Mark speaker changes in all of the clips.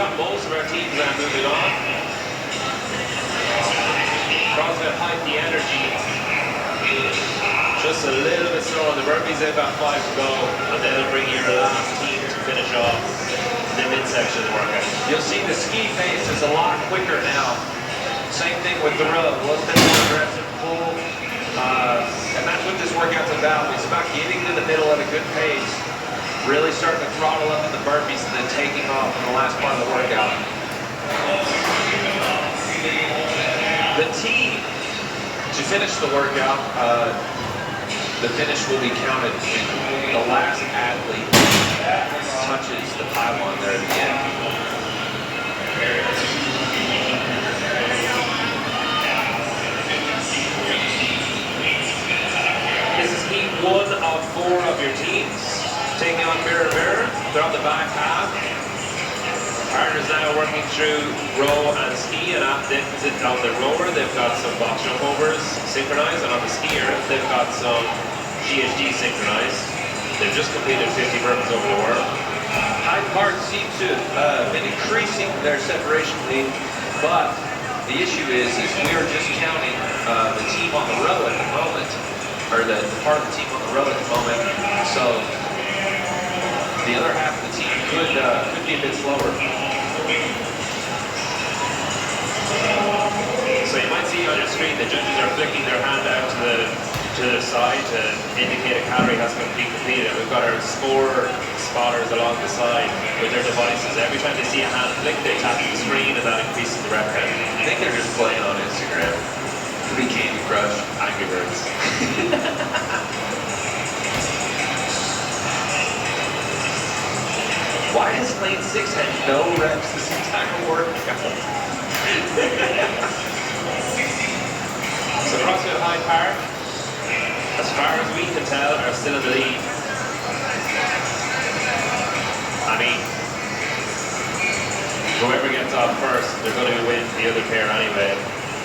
Speaker 1: got most of our teams now moving on. CrossFit Hype the Energy. Just a little bit slow on the burpees. They've got 5 to go, and then they'll bring your last team to finish off the midsection of the workout. You'll see the ski pace is a lot quicker now. Same thing with the row, a little bit more aggressive pull. And that's what this workout's about. It's about getting to the middle at a good pace, really starting to throttle up in the burpees, and then taking off in the last part of the workout. The team, to finish the workout, the finish will be counted when the last athlete touches the pylon there at the end. This is heat 1 of 4 of your teams. Taking on mirror. They're on the back half. Partners now working through row and ski, and on the rower they've got some box jump overs synchronized, and on the skier they've got some GHD synchronized. They've just completed 50 burpees over the world. Hyde Park seems to have been increasing their separation lead, but the issue is we are just counting the team on the row at the moment, or the part of the team on the row at the moment. So the other half of the team could be a bit slower. So you might see on your screen the judges are flicking their hand out to the side to indicate a calorie has been completed. And we've got our score spotters along the side with their devices. Every time they see a hand flick, they tap the screen, and that increases the rep count. I think they're just playing on Instagram. Could be Candy Crush, Angry Birds. Why does lane 6 have no reps this entire workout? So CrossFit Hyde Park, as far as we can tell, are still in the lead. I mean, whoever gets off first, they're going to win the other pair anyway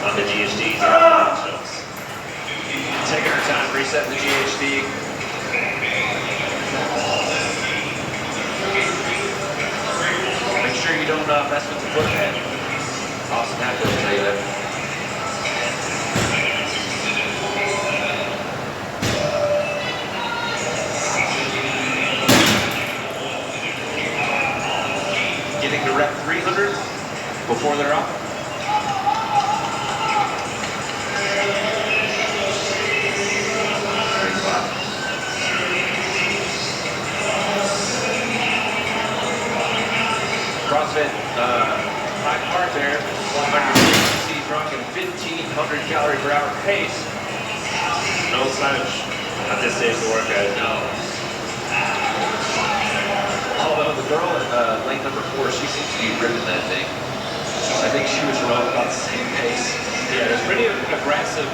Speaker 1: on the GHDs or the jumps. Taking our time, resetting the GHD. Make sure you don't mess with the foot head. Austin Hackett will tell you that. Getting to rep 300 before they're up. CrossFit Hyde Park there, 100cc rocking 1,500 calorie per hour pace. No slouch at this stage of the workout. No. Although the girl at lane number 4, she seems to be ripping that thing. I think she was rowing about the same pace. Yeah, it's pretty aggressive.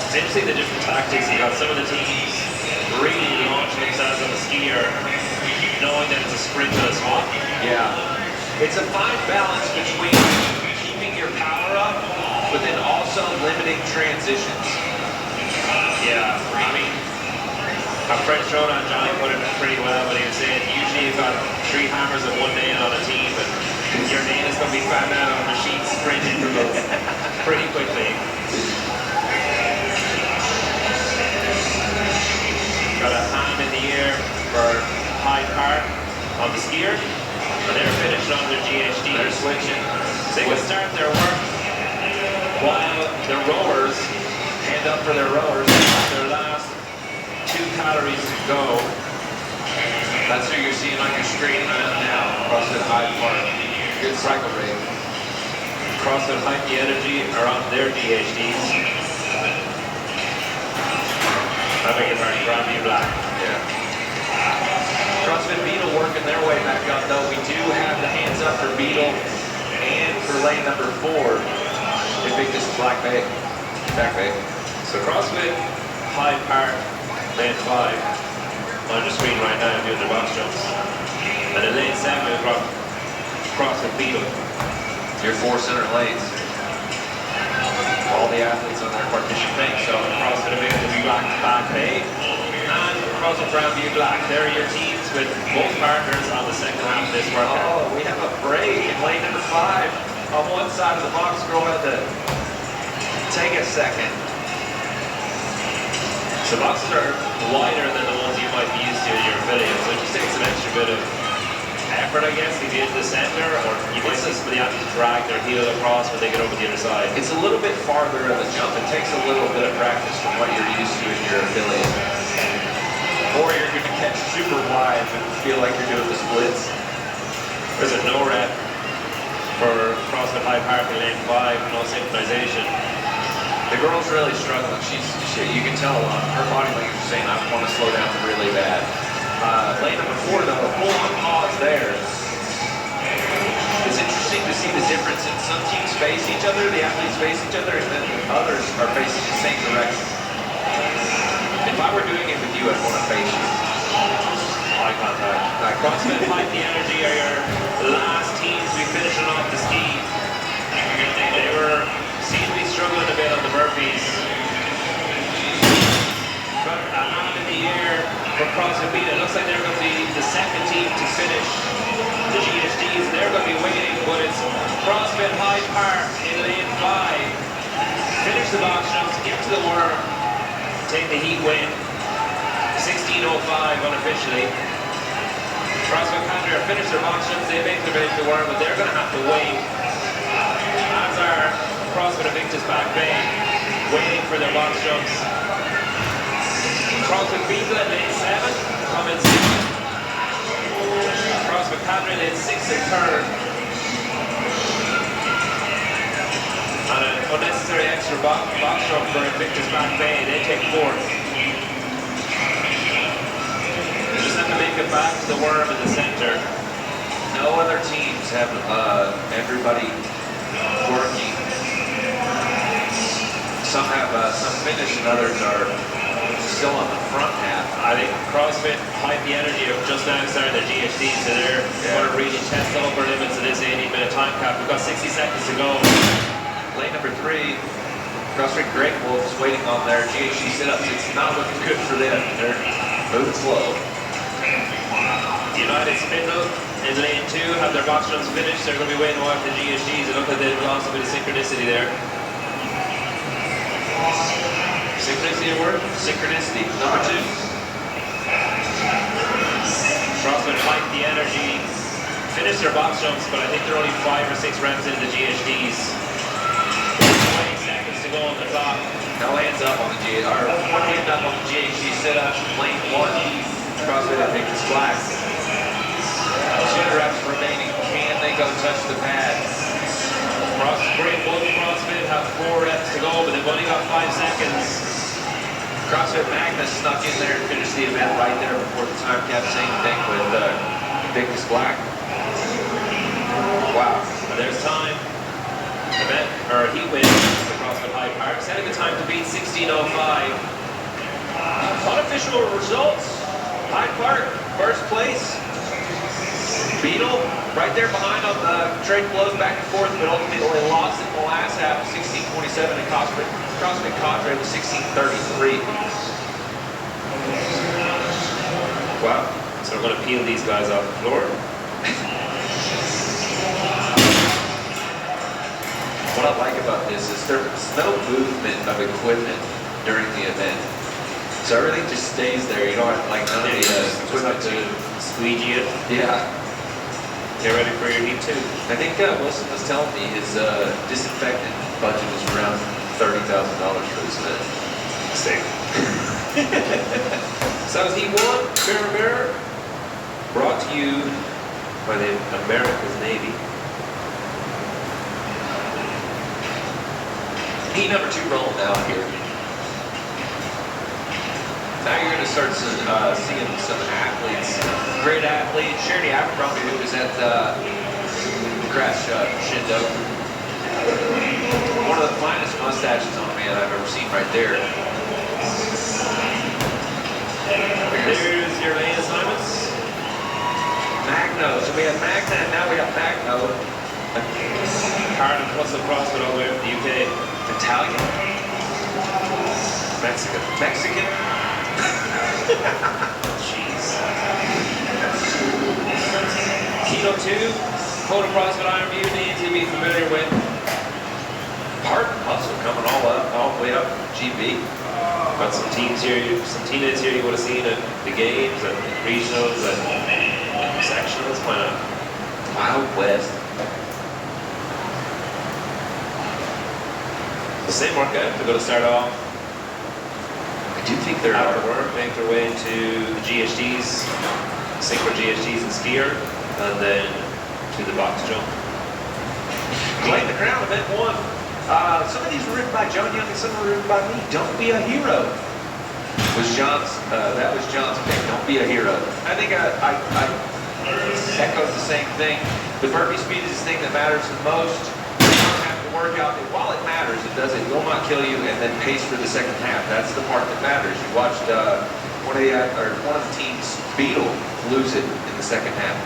Speaker 1: It's interesting the different tactics. You got some of the teams really launching themselves on the skier, knowing that it's a sprint to the swap. Yeah. It's a fine balance between keeping your power up, but then also limiting transitions. Yeah, I mean, our friend Showdown Johnny put it pretty well when he was saying usually you've got 3 hammers and 1 nail on a team, and your nail is going to be found out on a machine sprint intervals pretty quickly. Got a hand in the air for Hyde Park on the skier, and they're finished on their GHD. They're switching. They can start their work while the rowers hand up for their rowers. Their last 2 calories to go. That's what you're seeing on your screen right now. CrossFit Hyde Park. Good cycle rate. CrossFit Hype the Energy are on their GHDs. I beg your pardon, Grandview Black. Yeah. CrossFit Beetle working their way back up, though. We do have the hands up for Beetle and for lane number 4. They think this is Black Bay. Back Bay. So CrossFit Hyde Park, lane 5, on your screen right now doing the box jumps. And in lane 7, we've got CrossFit Beetle. Your 4 center lanes. All the athletes on their partition thing. So CrossFit Black, Back Bay, and CrossFit Grandview Black. There are your teams with both partners on the second half this workout.
Speaker 2: Oh, we have a break in lane number 5. On one side of the box, girl had to take a second.
Speaker 1: So boxes are wider than the ones you might be used to in your affiliate, so it just takes an extra bit of effort, I guess, to get into the center, or you might see some of the athletes drag their heel across when they get over the other side.
Speaker 2: It's a little bit farther of a jump. It takes a little bit of practice from what you're used to in your affiliate. Or you're going to catch super wide and feel like you're doing the splits.
Speaker 1: There's a no rep for CrossFit High Park in lane 5, no synchronization.
Speaker 2: The girl's really struggling. You can tell her body language is saying, I want to slow down really bad. Lane number 4, though, a full-on pause there. It's interesting to see the difference in some teams face each other, the athletes face each other, and then others are facing the same direction. If I were doing it with you, I'd want to face you.
Speaker 1: Eye contact. CrossFit Fight the Energy are your last teams to be finishing off the ski. They seem to be struggling a bit on the burpees. But a hand in the air for CrossFit Beat. It looks like they're going to be the second team to finish the GHDs. They're going to be waiting, but it's CrossFit High Park in lane 5. Finish the box jumps, get to the worm, take the heat win. 16:05 unofficially. CrossFit Canada finish their box jumps. They make their way to the worm, but they're going to have to wait. As are CrossFit Invictus Back Bay, waiting for their box jumps. CrossFit Beagle at lane 7, coming 2nd. CrossFit Canada lane 6 and 3rd. And an unnecessary extra box jump for Invictus Back Bay, they take 4th. Just have to make it back to the worm in the center.
Speaker 2: No other teams have everybody working. Some have some finish and others are still on the front half.
Speaker 1: I think CrossFit Hype the Energy have just now started their GHD, so they're going to really test the upper limits of this 18-minute time cap. We've got 60 seconds to go.
Speaker 2: Lane number 3, CrossFit Great Wolves waiting on their GHD sit-ups. It's not looking good for them. They're moving slow.
Speaker 1: United Spindle in lane 2 have their box jumps finished. They're going to be waiting to watch the GHDs. It looks like they've lost a bit of synchronicity there.
Speaker 2: Synchronicity word? Synchronicity. Number 2.
Speaker 1: CrossFit Fight the Energy finished their box jumps, but I think they're only 5 or 6 reps into the GHDs. 20 seconds to go on the clock.
Speaker 2: No hands up on the GHD. Or one hand up on the GHD sit-up. Lane 1. CrossFit Invictus Black. 2 reps remaining. Can they go touch the pad?
Speaker 1: Great Wolf CrossFit have 4 reps to go, but they've only got 5 seconds.
Speaker 2: CrossFit Magnus snuck in there and finished the event right there before the time cap. Same thing with Invictus Black. Wow.
Speaker 1: There's time. Event or heat win for CrossFit High Park. Setting the time to beat 16:05. Unofficial results. Hyde Park, first place.
Speaker 2: Beetle, right there behind on the trade blows back and forth, but ultimately lost in the last half, 16:27, and CrossFit Cadre was 16:33.
Speaker 1: Wow. So we're going to peel these guys off the floor.
Speaker 2: What I like about this is there's no movement of equipment during the event. So everything just stays there. You don't have like none of the equipment to
Speaker 1: squeegee it.
Speaker 2: Yeah.
Speaker 1: Get ready for your heat too.
Speaker 2: I think Wilson was telling me his disinfectant budget was around $30,000 for this event.
Speaker 1: Sick. So that was heat 1, Mirror, brought to you by the America's Navy.
Speaker 2: Heat number 2 rolling down here. Now you're going to start seeing some athletes, great athletes. Charity Abercrombie, who was at the Crash Shindo. One of the finest mustaches on a man I've ever seen right there.
Speaker 1: There's your main assignments.
Speaker 2: Magno. So we have Magna and now we have Magno.
Speaker 1: Cardiff plus CrossFit all the way from the UK.
Speaker 2: Italian. Mexican.
Speaker 1: Jeez. Heat Hero 2, Code of CrossFit Iron View needs to be familiar with.
Speaker 2: Heart and muscle coming all the way up GB.
Speaker 1: Got some teams here, some teammates here you would have seen at the games and regionals and sectionals. Why not?
Speaker 2: Wild West.
Speaker 1: The same workout. They're going to start off.
Speaker 2: I do think there
Speaker 1: After
Speaker 2: are.
Speaker 1: work, make their way into the GHDs, synchro GHDs and skier, and then to the box jump.
Speaker 2: Claim the crown, event 1. Some of these were written by John Young and some were written by me. Don't be a hero. That was John's pick. Don't be a hero. I think I echoed the same thing. The burpee speed is the thing that matters the most. You don't have to work out. While it matters, it will not kill you, and then pace for the second half. That's the part that matters. You watched one of the teams, Beetle, lose it in the second half.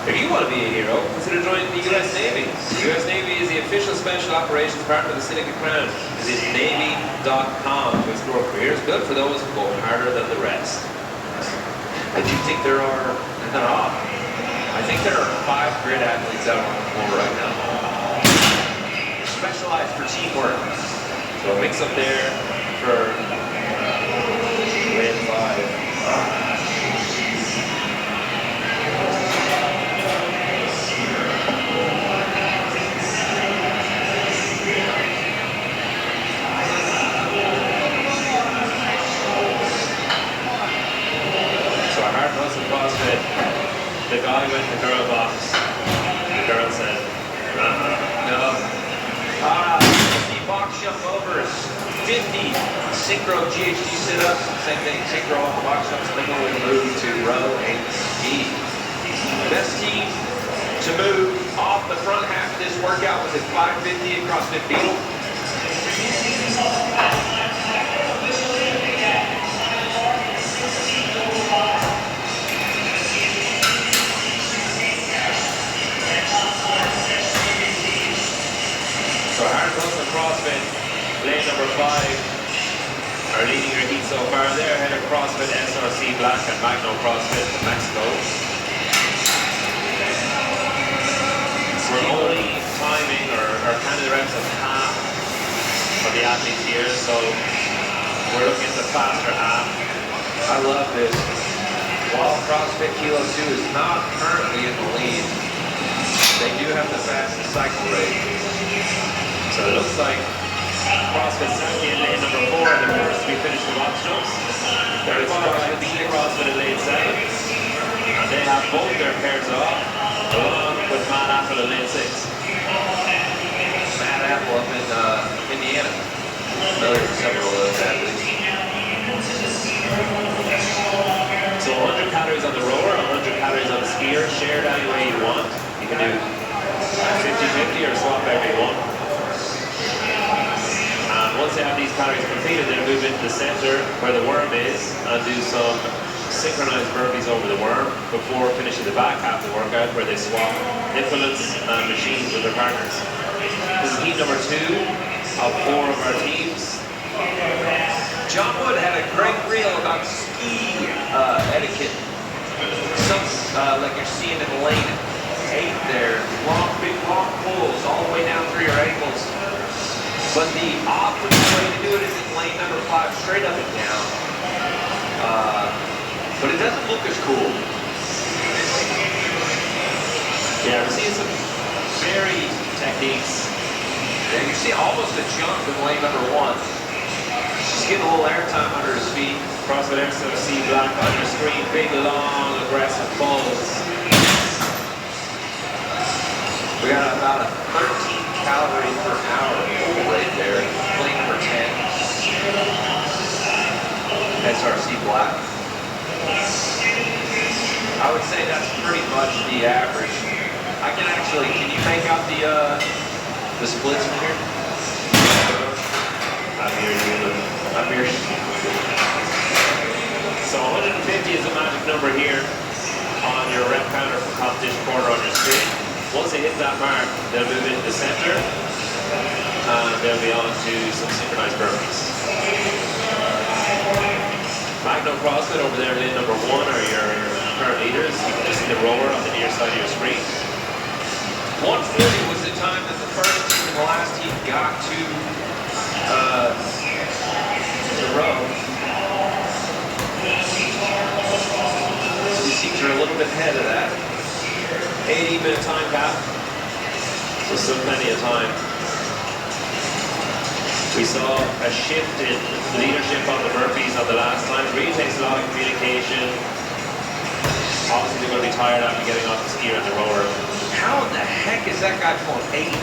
Speaker 1: If you want to be a hero, consider joining the U.S. Navy. The U.S. Navy is the official special operations partner of the Seneca Crown. Visit Navy.com to explore careers built for those who go harder than the rest.
Speaker 2: I do think there are, and they're off. I think there are 5 grid athletes out on the floor right now. They're specialized for teamwork.
Speaker 1: So a mix up there for win 5. CrossFit, the guy went to the girl box. The girl said,
Speaker 2: No. 50 box jump overs, 50 synchro GHD sit-ups, same thing, synchro off the box jumps, then we move to row and ski. Best team to move off the front half of this workout was at 550 at CrossFit Beetle.
Speaker 1: so hard muscle CrossFit, lane number 5, are leading your heat so far. They're ahead of CrossFit SRC Black and Magno CrossFit Mexico. We're only timing or counting the reps at half of the athletes here, so we're looking at the faster half.
Speaker 2: I love this. While CrossFit Kilo 2 is not currently in the lead, they do have the fastest cycle rate.
Speaker 1: So it looks like CrossFit Saturday in lane number 4 are the first to be finished the box jumps. They're followed by CrossFit in lane 7. And they have both their pairs off, along with Matt Apple in lane 6.
Speaker 2: Matt Apple up in Indiana. Familiar with several of those athletes.
Speaker 1: So 100 calories on the rower, 100 calories on the skier, shared any way you want. You can do 50-50 or swap every one. And once they have these calories completed, they'll move into the center where the worm is and do some synchronized burpees over the worm before finishing the back half of the workout where they swap implements and machines with their partners. This is heat number 2 of 4 of our teams.
Speaker 2: John Wood had a great reel about ski etiquette. Some, like you're seeing in lane 8 there, big long pulls all the way down through your ankles. But the optimal way to do it is in lane number 5, straight up and down. But it doesn't look as cool.
Speaker 1: Yeah, we're seeing some varied techniques.
Speaker 2: Yeah, you see almost a jump in lane number 1. He's getting a little airtime under his feet.
Speaker 1: CrossFit SRC Black on your screen, big, long, aggressive pulls.
Speaker 2: We got about a 13 calorie per hour pull right there. Lane number 10. SRC Black. I would say that's pretty much the average. Can you make out the splits from here? I'm here.
Speaker 1: So 150 is the magic number here on your rep counter for competition quarter on your screen. Once they hit that mark, they'll move into the center and they'll be on to some synchronized burpees. Magno CrossFit over there, lane number 1 are your current leaders. You can just see the rower on the near side of your screen.
Speaker 2: 140 was the time that the first team and the last team got to the row. These teams are a little bit ahead of that.
Speaker 1: 80-minute time gap. So still plenty of time. We saw a shift in leadership on the burpees on the last time. It really takes a lot of communication. Obviously they're going to be tired after getting off the skier and the rower.
Speaker 2: How in the heck is that guy going 1,800?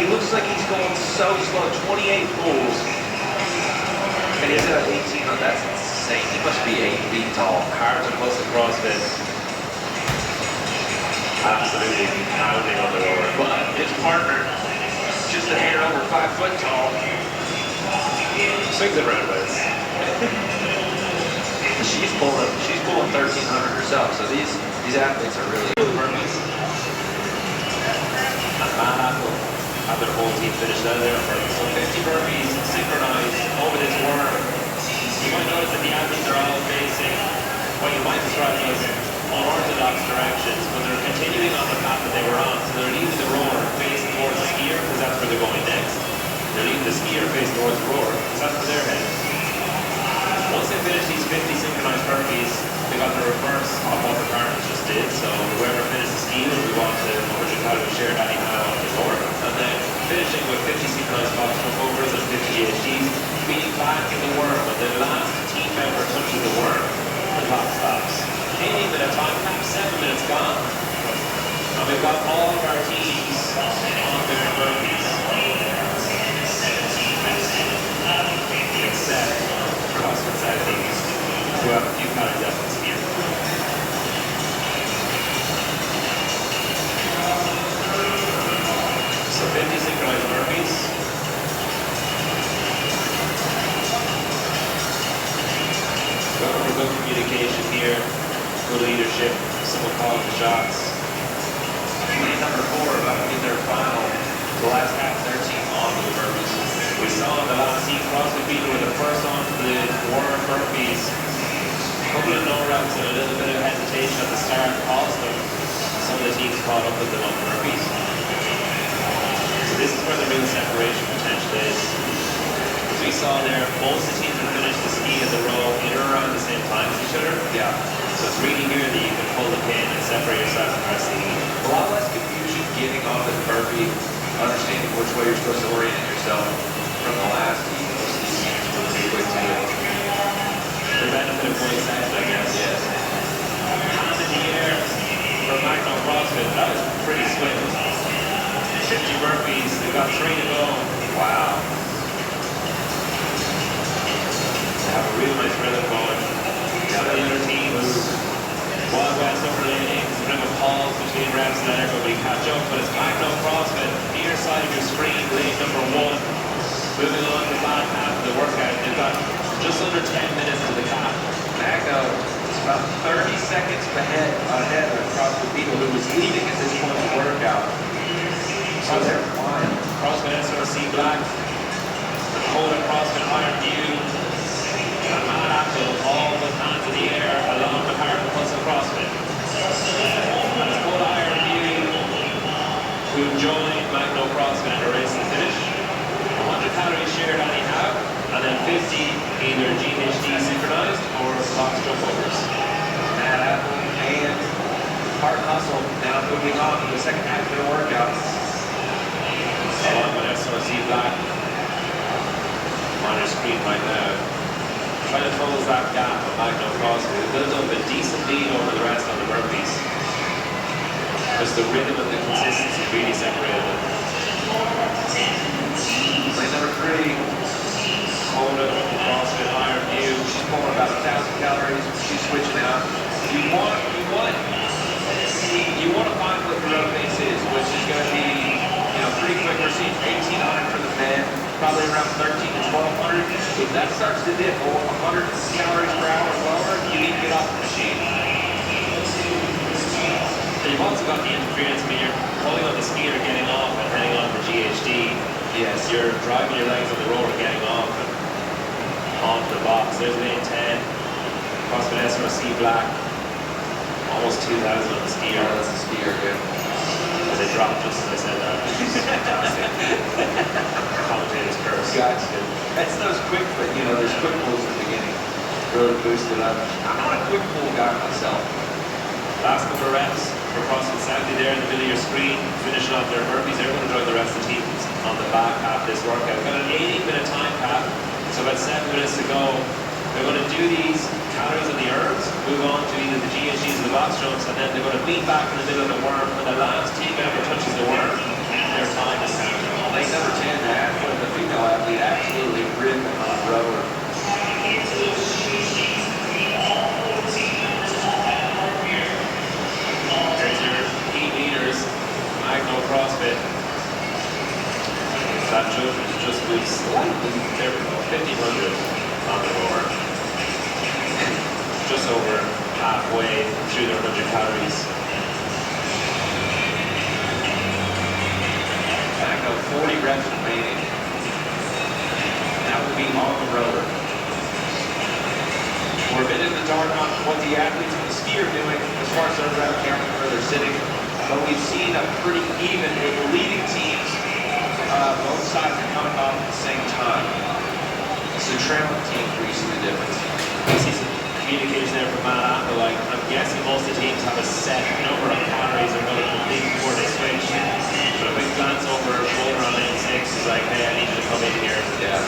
Speaker 2: He looks like he's going so slow, 28 pulls. And he's at 1,800, that's insane. He must be 8 feet tall.
Speaker 1: Hard to plus the CrossFit. Absolutely pounding on the rower.
Speaker 2: But his partner, just a hair over 5 foot tall.
Speaker 1: Swings it around with.
Speaker 2: She's pulling 1,300 herself. So these athletes are really
Speaker 1: burpees. And Matt will have their whole team finished out of there for so 50 burpees synchronized over this worm. You might notice that the athletes are all facing what you might describe as unorthodox directions, but they're continuing on the path that they were on. So they're leaving the rower facing towards the skier because that's where they're going next. They're leaving the skier facing towards the rower because that's where they're heading. Once they finish these 50 synchronized burpees, they got the reverse of what the partners just did. So whoever finished the ski will move on to 100 calorie shared anyhow on the rower. And then finishing with 50 synchronized box jump overs and 50 GHDs, being back in the worm. When the last team member touches the worm, the clock stops. 80-minute time cap, 7 minutes gone. And we've got all of our teams on their burpees. Except CrossFit side teams who have a few calories left in skier. So 50 synchronized burpees. Looking for good communication here. Good leadership, someone calling the shots.
Speaker 2: lane number 4 about to get their final.
Speaker 1: The last half of their team on to the burpees. We saw in the last heat, CrossFit people were the first on to the worm burpees. A couple of no reps and a little bit of hesitation at the start caused them. Some of the teams caught up with them on the burpees. So this is where the real separation potential is. As we saw there, most of the teams have finished the ski and the row in or around the same time as each other.
Speaker 2: Yeah.
Speaker 1: So it's really here that you can pull the pin and separate yourself from the rest of the heat.
Speaker 2: A lot less confusion getting off the burpee, understanding which way you're supposed to orient yourself from the last heat. Most of these teams were pretty quick to it.
Speaker 1: The benefit of going second, I guess.
Speaker 2: Yes.
Speaker 1: Hand in the air for Magno CrossFit. That was pretty swift. 50 burpees. They've got 3 to go.
Speaker 2: Wow.
Speaker 1: They have a real nice rhythm going. Some of the other teams, Wild West overlaying, a bit of a pause between reps and let everybody catch up. But it's Magno CrossFit, near side of your screen, lane number 1. Moving on to the back half of the workout. They've got just under 10 minutes to the cap.
Speaker 2: Magno is about 30 seconds ahead of CrossFit people who was leading at this point in the workout. So they're flying.
Speaker 1: CrossFit SRC Black, Dakota CrossFit Iron View, and Matt Apple, all with hands in the air, along with Harvard Hustle CrossFit. And it's Dakota Iron View, who joined Magno CrossFit in the race to finish. 100 calories shared anyhow, and then 50 either GHD synchronized or box jump overs.
Speaker 2: Matt Apple and Hard Hustle now moving on to the second half of their workout.
Speaker 1: Along with SRC Black on your screen right now. Trying to close that gap of Magno CrossFit. It builds up a decent lead over the rest on the burpees. Just the rhythm and the consistency really separated them.
Speaker 2: Lane number 3.
Speaker 1: Dakota CrossFit Iron View.
Speaker 2: She's pulling about 1,000 calories. She's switching out. You want to find what the road pace is, which is going to be, pretty quick. We're seeing 1,800 for the men, probably around 1,300 to 1,200. If that starts to dip 100 calories per hour or lower, you need to get off the machine.
Speaker 1: You've also got the interference when you're pulling on the skier, getting off and heading on for GHD.
Speaker 2: Yes.
Speaker 1: You're driving your legs on the rower, getting off and onto the box. There's lane 10. CrossFit SRC Black. almost 2,000 on the skier.
Speaker 2: Oh, that's the skier, yeah.
Speaker 1: And they dropped just as I said that. Commentator's curse.
Speaker 2: Gotcha. That's those quick, but you know, there's quick pulls in the beginning. Really boost it up. I'm not a quick pull guy myself.
Speaker 1: Last couple of reps for CrossFit Saturday there in the middle of your screen, finishing off their burpees. They're going to join the rest of the teams on the back half of this workout. We've got an 18-minute time cap, so about 7 minutes to go. They're going to do these calories and the herbs, move on to either the GHDs or the box jumps, and then they're going to meet back in the middle of the worm. When the last team member touches the worm, their time is counted.
Speaker 2: Lane number 10, the athlete, the female athlete, absolutely ripping on rower.
Speaker 1: There's your heat meters, Magno CrossFit. That just moves slightly, there we go, 1,500 on the rower. Just over halfway through their 100 calories.
Speaker 2: Back up 40 reps remaining. That will be on the rower. We're a bit in the dark on what the athletes on the ski are doing as far as their rep count and where they're sitting, but we've seen a pretty even with the leading teams. Both sides are coming off at the same time. It's the trailing teams where you see the difference.
Speaker 1: I see some communication there from Matt Apple. Like, I'm guessing most of the teams have a set number of calories they're going to complete before they switch. But a big glance over shoulder on lane 6 is like, hey, I need you to come in here.
Speaker 2: Yeah.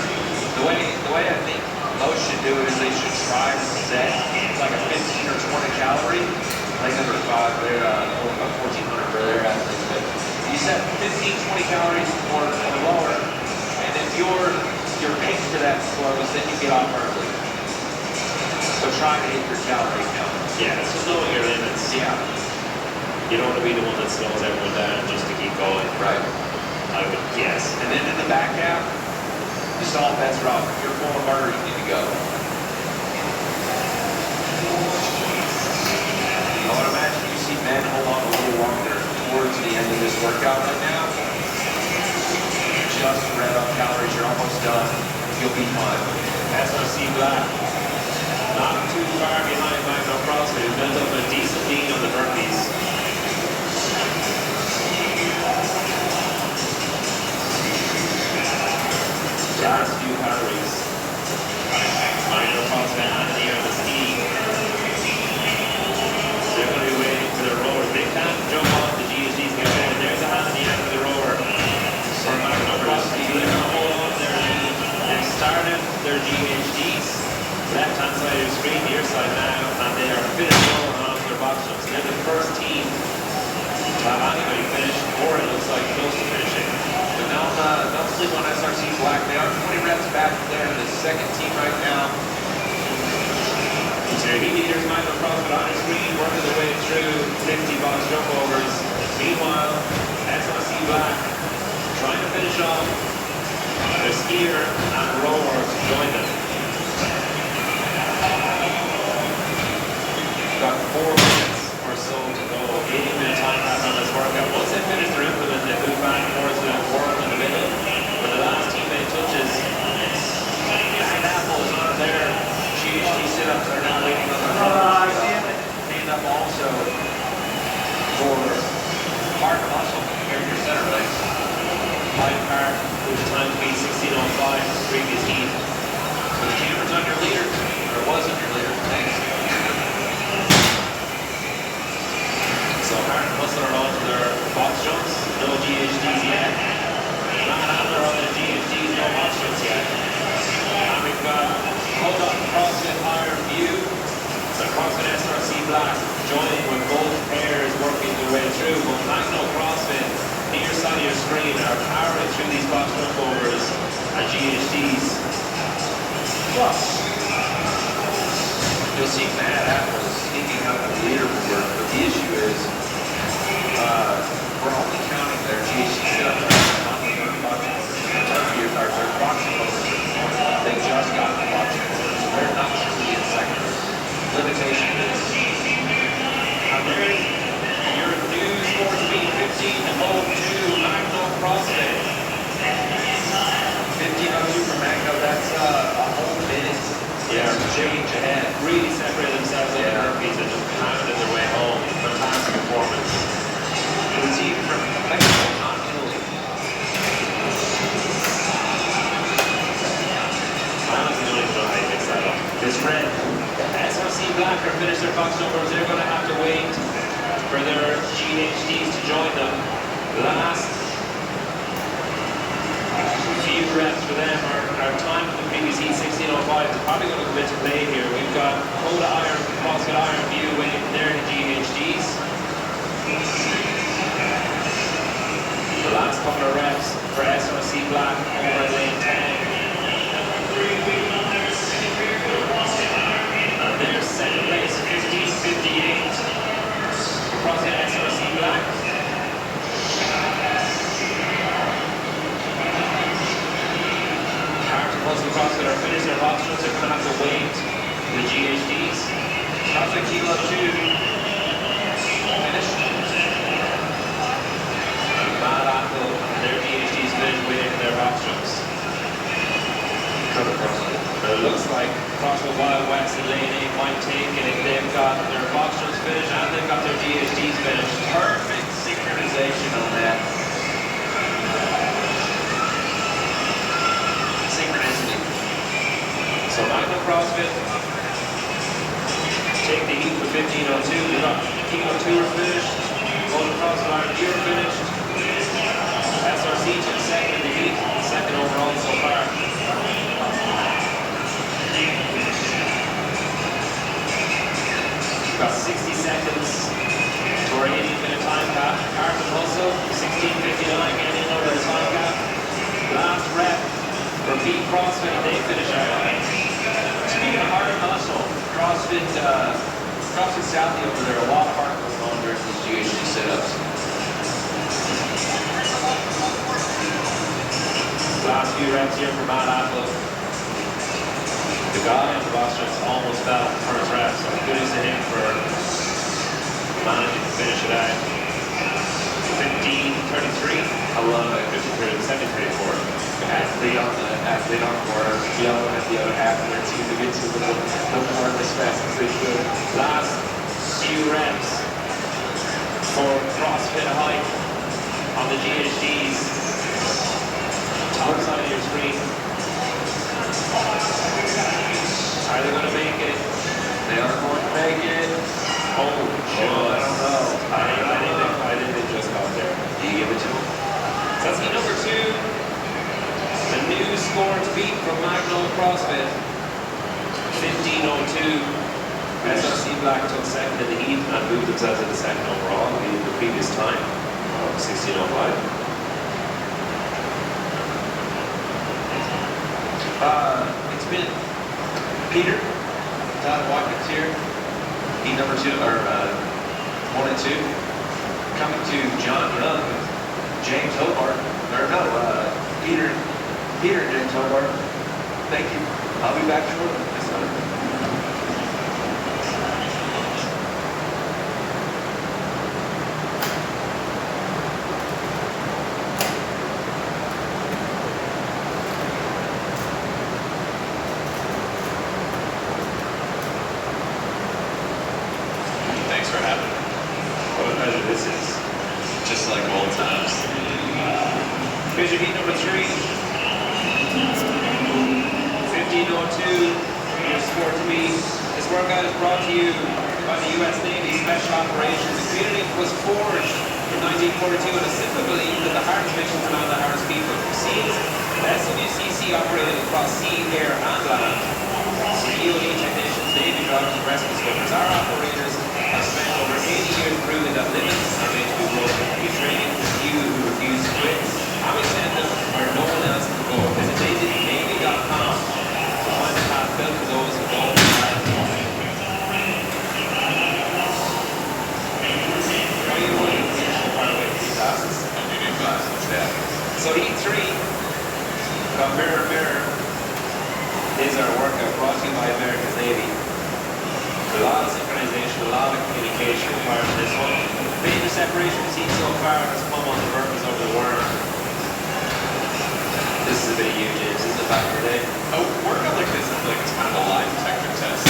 Speaker 2: The way I think most should do it is they should try to set like a 15 or 20 calorie. Like number 5, they're 1,400 for their athletes. But you set 15, 20 calories or lower, and if your pace for that slows, then you get off early. So try to hit your calorie count.
Speaker 1: Yeah, it's just knowing your limits.
Speaker 2: Yeah.
Speaker 1: You don't want to be the one that slows everyone down just to keep going.
Speaker 2: Right.
Speaker 1: I would guess.
Speaker 2: And then in the back half, just all bets are off. If you're full of burger, you need to go. I would imagine you see men hold on a little longer towards the end of this workout right now. Just rev up calories, you're almost done. You'll be fine.
Speaker 1: SRC Black, not too far behind Magno CrossFit, who built up a decent lead on the burpees. Last few calories. Magno CrossFit and here on the ski. They're going to be waiting for their rowers. They can't jump off the GHDs, get going. There's a hand in the end of the rower. For Magno CrossFit, they're going to hold on to their lead. They've started their GHDs. Left-hand side of your screen, your side now, and they are finishing over on their box jumps. They're the first team to have anybody finish, or it looks like close to finishing.
Speaker 2: But don't sleep on SRC Black. They are 20 reps back there in the second team right now.
Speaker 1: So your heat leaders, Magno CrossFit on your screen, working their way through 50 box jump overs. Meanwhile, SRC Black trying to finish off their skier and rower to join them. Got 4 minutes or so to go. 18-minute time pass on this workout. Once they finish their implement, they move back towards the worm in the middle. When the last teammate touches, back apple is on their GHD sit-ups. They're now waiting on the stand up also for hard muscle compared to your center legs. Light part with the time to be 16:05 previous heat.
Speaker 2: So the camera's on your leader, or it was on your leader. Thanks.
Speaker 1: So hard and muscle are on to their box jumps, no GHDs yet. Not after on their GHDs, no box jumps yet. And we've got Hold Up CrossFit Iron View. So CrossFit SRC Black joining with both pairs working their way through. But Magno CrossFit, near side of your screen, are powering through these box jump overs and GHDs.
Speaker 2: You'll see Matt Apple sneaking up the leaderboard, but the issue is we're only counting their GHD sit-ups on the third box overs. Our third box overs. They just got the box overs, so they're not truly in second. Limitation is.
Speaker 1: And there's your new sports meet 15:02 Magno CrossFit.
Speaker 2: 15:02 for Magno, that's a whole minute.
Speaker 1: Yeah,
Speaker 2: change ahead.
Speaker 1: really separated themselves on the burpees and just pounded their way home. GHDs to join them. Last few reps for them are time of the previous heat 16:05. It's probably going to come into play here. We've got Coda Iron, CrossFit Iron View waiting there to GHDs. The last couple of reps for SRC Black over at lane 10. And there's second place, 15:58. CrossFit SRC Black. Muscle CrossFit are finished, their box runs are going to have to wait the GHDs. CrossFit Kilo 2 finished. And Mad Apple, their GHDs finished waiting for their box runs. It looks like CrossFit Wild West in lane 8 might take it if they've got their box runs finished and they've got their GHDs finished.
Speaker 2: Perfect synchronization on that.
Speaker 1: So Magnum CrossFit take the heat for 15:02. We've got Kilo 2 are finished. Golden CrossFit Iron View are finished. SRC took second in the heat, second overall so far. We've got 60 seconds to our 18-minute time cap. Carton Hustle, 16:59, getting in over the time cap. Last rep for Pete CrossFit, they finish out.
Speaker 2: Speaking of hard muscle, CrossFit Southie over there, a lot of hard going on during these GHD sit-ups.
Speaker 1: Last few reps here for Matt Apple. The guy on the box just almost fell in the first rep, so kudos to him for managing to finish it out. 15:33.
Speaker 2: I love it.
Speaker 1: 17:34.
Speaker 2: Athlete on board, yelling at the other half of their team to get to the board as fast as they could.
Speaker 1: Last few reps for CrossFit Hike on the GHDs. Top side of your screen. Are they going to make it?
Speaker 2: They are going to make it.
Speaker 1: Oh,
Speaker 2: I don't know.
Speaker 1: I think they just got there.
Speaker 2: Do you give it to them?
Speaker 1: That's heat number 2. A new score to beat from Magnum CrossFit. 15:02. SRC Black took second in the heat and moved themselves into second overall, leading the previous time of 16:05.
Speaker 2: It's been Peter, Todd Watkins here. Heat number 2, or 1 and 2. Coming to John Young, James Hobart, or no, Peter and James Hobart. Thank you. I'll be back shortly. Yes, sir.
Speaker 3: Thanks for having me.
Speaker 1: What a pleasure this is.
Speaker 3: Just like old times.
Speaker 1: Here's your heat number 3. 15:02. Your score to beat. This workout is brought to you by the U.S. Navy Special Operations. The community was forged in 1942 with a simple belief that the hardest missions among the hardest people. Scenes, the SWCC operated across sea, air, and land. EOD technicians, Navy drivers, and rescue swimmers. Our operators have spent over 80 years proving that limits are made to be broken. We train the few who refuse to quit. And we send them where no one else can go. Visit Navy.com to find the path built for those who don't have it. How are you winning? Far away from these classes.
Speaker 3: I'll do new classes, yeah.
Speaker 1: So heat 3, got Mirror Mirror, is our workout brought to you by America's Navy. A lot of synchronization, a lot of communication required in this one. Major separation we've seen so far has come on the burpees over the worm. This is a bit of you, James. This is the back of your day.
Speaker 3: A workout like this is like it's kind of a lie detector test.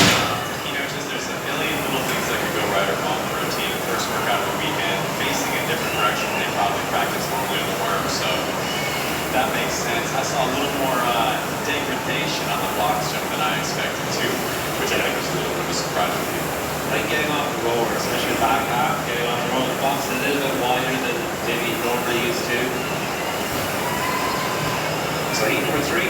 Speaker 3: You know, just there's a million little things that could go right or wrong in the routine. First workout of the weekend, facing a different direction than they probably practice normally on the worm, so that makes sense. I saw a little more degradation on the box jump than I expected too, which I think was a little bit of a surprise with you.
Speaker 1: I think getting off the rower, especially the back half, getting off the rower, box a little bit wider than maybe normally used to. So heat number 3.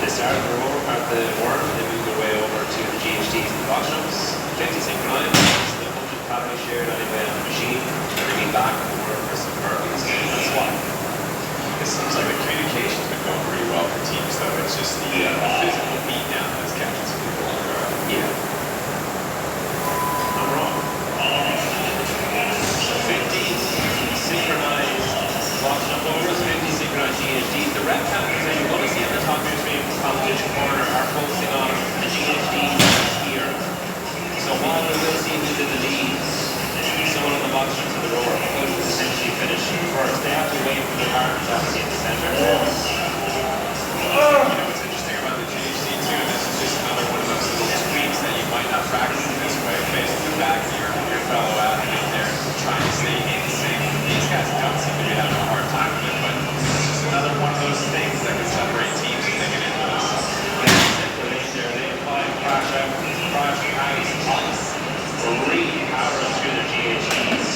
Speaker 1: They started the worm, and they moved their way over to the GHDs and the box jumps. 50 synchronized, the 100 calorie shared anyway on the machine, bringing back the worm for some burpees and squat.
Speaker 3: It seems like the communication's been going pretty well for teams, though. It's just the physical beatdown that's catching some people on guard.
Speaker 1: Yeah. I'm wrong. So 50 synchronized box jump overs, 50 synchronized GHDs. The rep counters that you're going to see on the top of your screen competition corner are focusing on the GHDs here. So while we will see who's in the lead, someone on the box jumps in the rower could essentially finish first. They have to wait for their partners obviously in the center.
Speaker 3: You know what's interesting about the GHD too, and this is just another one of those little tweaks that you might not practice in this way, facing the back of your fellow athlete there, trying to stay in sync. These guys don't seem to be having a hard time with it, but it's just another one of those things that can separate teams if they get into this.
Speaker 1: They apply crash out, crash ice, really powering through their GHDs.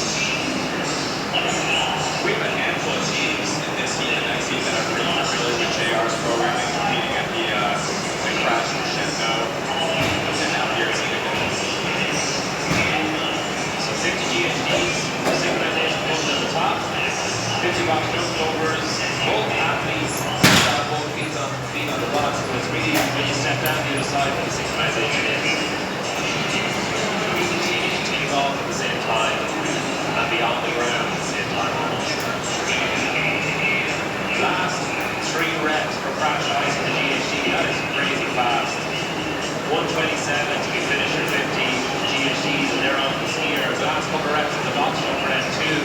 Speaker 3: We have a handful of teams in this heat and next heat that are pretty familiar with JR's programming, competing at the Crash Crescendo, and now here it's
Speaker 1: So 50 GHDs, synchronization goes at the top, 50 box jump overs, both athletes have both feet on the box, so it's really when you step down the other side where the synchronization is. Take off at the same time and be on the ground at the same time almost. Last 3 reps for crash ice in the GHD, that is crazy fast. 127 to be finished your 50 GHDs, and they're on the skiers. Last couple of reps in the box jump for them too.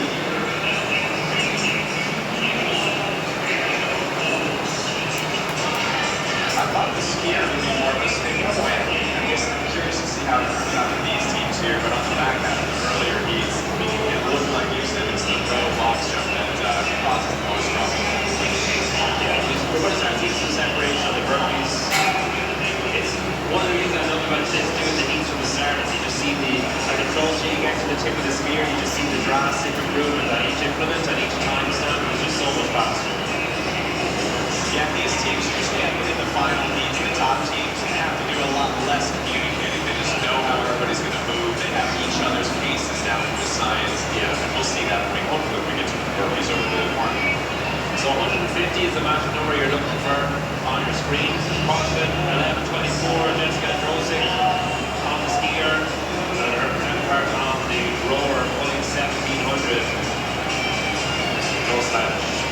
Speaker 3: I thought the skier would be more of a sticking point. I guess I'm curious to see how it turns out with these teams here, but on the back half of the earlier heats, it looked like you said it's the row box jump that causes the most trouble.
Speaker 1: Yeah, we're going to start seeing some separation on the burpees. It's one of the things I love about this doing the heats from the start is you just see the closer you get to the tip of the spear, you just see the drastic improvement on each implement, on each time stamp. It's just so much faster.
Speaker 3: Yeah, these teams usually end in the final heats. The top teams have to do a lot less communicating. They just know how everybody's going to move. They have each other's paces down to the science.
Speaker 1: Yeah.
Speaker 3: And we'll see that hopefully when we get to the burpees over the morning.
Speaker 1: So 150 is the magic number you're looking for on your screen. CrossFit 1124, Jessica Drosik on the skier, and her counterpart on the rower pulling 1700. No stylish.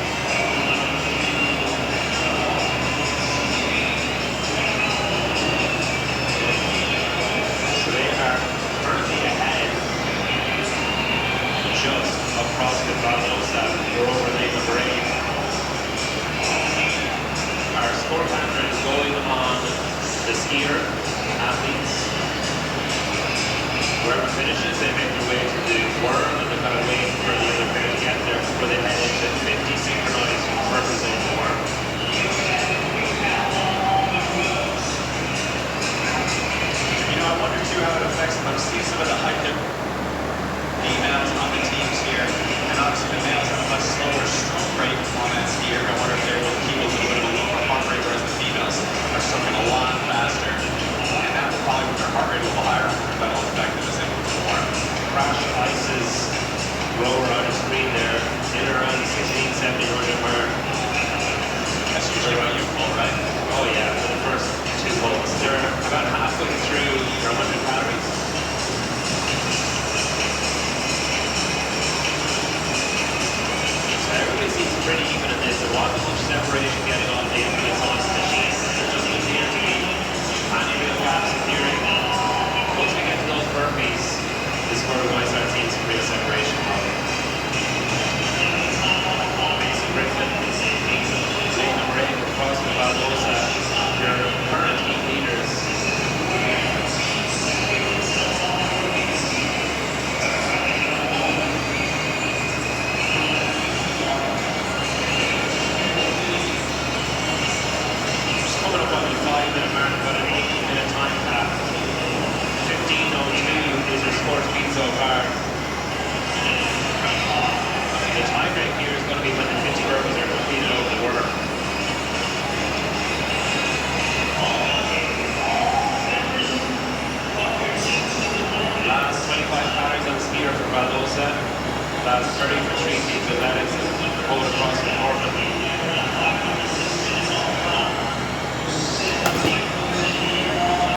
Speaker 1: So they are currently ahead just of CrossFit Velocidor, rower lane number 8. Our scorecard is going on the skier athletes. Whoever finishes, they make their way to the worm, and they've got to wait for the other pair to get there before they head into 50 synchronized purpose on the worm.
Speaker 3: You know, I wonder too how it affects them. I'm seeing some of the hyped up females on the teams here, and obviously the males have a much slower stroke rate on that skier. I wonder if they're able to keep a little bit of a lower heart rate, whereas the females are stroking a lot faster, and that will probably put their heart rate a little higher, if that'll affect them as they move forward.
Speaker 1: Crash Ice's rower on the screen there, in around the 16-1700 mark.
Speaker 3: That's usually what you pull, right?
Speaker 1: Oh yeah, for the first 2 pulls. They're about halfway through their 100 calories. Everybody seems pretty even in this. There wasn't much separation